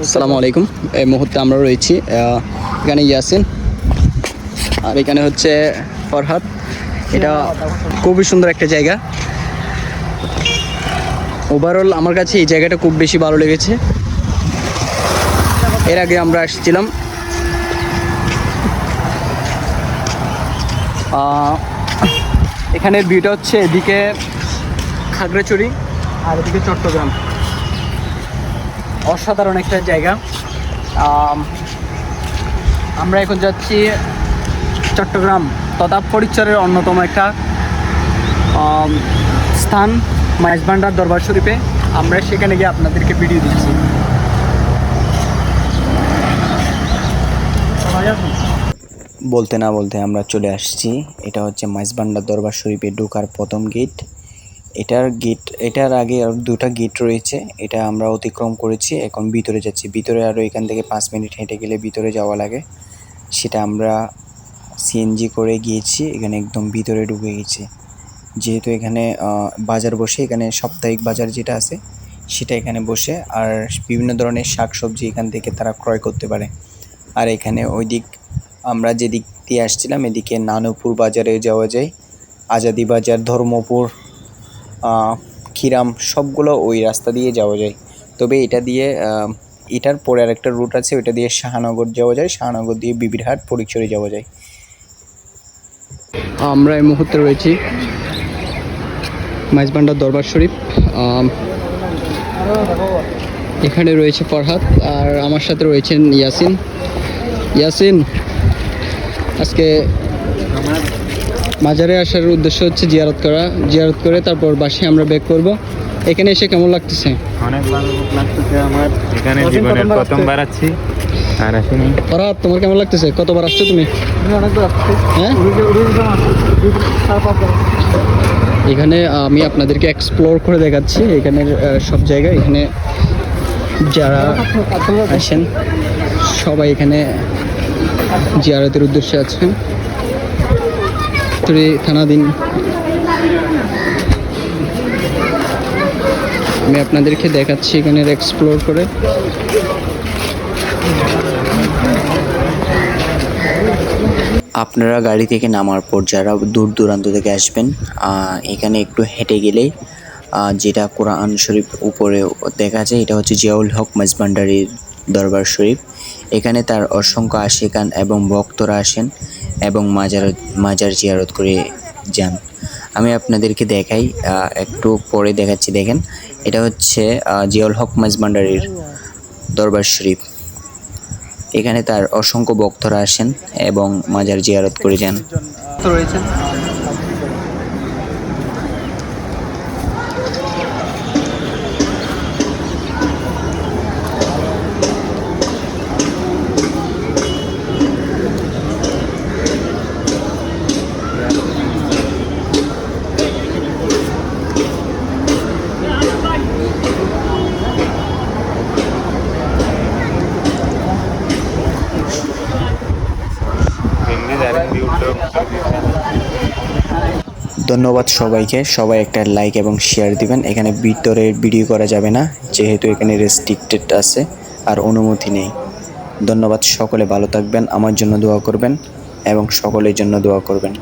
আসসালামু আলাইকুম। এই মুহূর্তে আমরা রয়েছি এখানে ইয়াসিন, আর এখানে হচ্ছে ফরহাদ। এটা খুবই সুন্দর একটা জায়গা। ওভারঅল আমার কাছে এই জায়গাটা খুব বেশি ভালো লেগেছে। এর আগে আমরা আসছিলাম এখানের ভিউটা হচ্ছে এদিকে খাগড়াছড়ি আর এদিকে চট্টগ্রাম। অসাধারণ একটা জায়গা। আমরা এখন যাচ্ছি চট্টগ্রাম তথা ফটিকছড়ির অন্যতম একটা স্থান মাইজভান্ডার দরবার শরীফে। আমরা সেখানে গিয়ে আপনাদেরকে ভিডিও দিচ্ছি। বলতে না বলতে আমরা চলে আসছি। এটা হচ্ছে মাইজভান্ডার দরবার শরীফে ঢোকার প্রথম গেট। এটার আগে আর দুটা গেট রয়েছে, এটা আমরা অতিক্রম করেছি। এখন ভিতরে যাচ্ছি। ভিতরে আরও এখান থেকে 5 মিনিট হেঁটে গেলে ভিতরে যাওয়া লাগে। সেটা আমরা সিএনজি করে গিয়েছি। এখানে একদম ভিতরে ঢুকে গেছি। যেহেতু এখানে বাজার বসে, এখানে সাপ্তাহিক বাজার যেটা আছে সেটা এখানে বসে, আর বিভিন্ন ধরনের শাকসবজি এখান থেকে তারা ক্রয় করতে পারে। আর এখানে ওই দিক আমরা যেদিক দিয়ে আসছিলাম এদিকে নানুপুর বাজারে যাওয়া যায়, আজাদি বাজার, ধর্মপুর, খিরাম, সবগুলো ওই রাস্তা দিয়ে যাওয়া যায়। তবে এটা দিয়ে এটার পরে আর একটা রুট আছে, ওইটা দিয়ে শাহনগর যাওয়া যায়, শাহনগর দিয়ে বিবিরহাট, ফটিকছড়ি যাওয়া যায়। আমরা এই মুহূর্তে রয়েছি মাইজভান্ডার দরবার শরীফ। এখানে রয়েছে ফরহাদ আর আমার সাথে রয়েছেন ইয়াসিন। আজকে মাজারে আসার উদ্দেশ্য হচ্ছে জিয়ারত করে তারপর বাসে আমরা ব্যাক করব। এখানে এসে কেমন লাগতেছে? অনেক ভালো লাগতেছে। আমার এখানে জীবনের প্রথমবার আছি আর আসিনি। ফরহাদ, তোমার কেমন লাগতেছে? কতবার আসছো তুমি? হ্যাঁ, এখানে আমি আপনাদেরকে এক্সপ্লোর করে দেখাচ্ছি এখানের সব জায়গা। এখানে যারা আসেন সবাই এখানে জিয়ারতের উদ্দেশ্যে আছেন। থানাদিন আমি আপনাদেরকে দেখাচ্ছি এখানে এক্সপ্লোর করে। আপনারা গাড়ি থেকে নামার পর যারা দূর দূরান্ত থেকে আসবেন, এখানে একটু হেঁটে গেলেই যেটা কোরআন শরীফ উপরে দেখা যায়, এটা হচ্ছে জিয়াউল হক মাইজভান্ডারির দরবার শরীফ। এখানে তার অসংখ্য আশিকান এবং ভক্তরা আসেন এবং মাজার জিয়ারত করে যান। আমি আপনাদেরকে দেখাই, একটু পরে দেখাচ্ছি। দেখেন, এটা হচ্ছে জিয়াউল হক মাইজভান্ডারির দরবার শরীফ। এখানে তার অসংখ্য ভক্তরা আসেন এবং মাজার জিয়ারত করে যান। ধন্যবাদ সবাইকে। সবাই একটা লাইক এবং শেয়ার দিবেন। এখানে ভিতরে ভিডিও করা যাবে না, যেহেতু এখানে রেস্ট্রিক্টেড আছে আর অনুমতি নেই। ধন্যবাদ। সকলে ভালো থাকবেন, আমার জন্য দোয়া করবেন এবং সকলের জন্য দোয়া করবেন।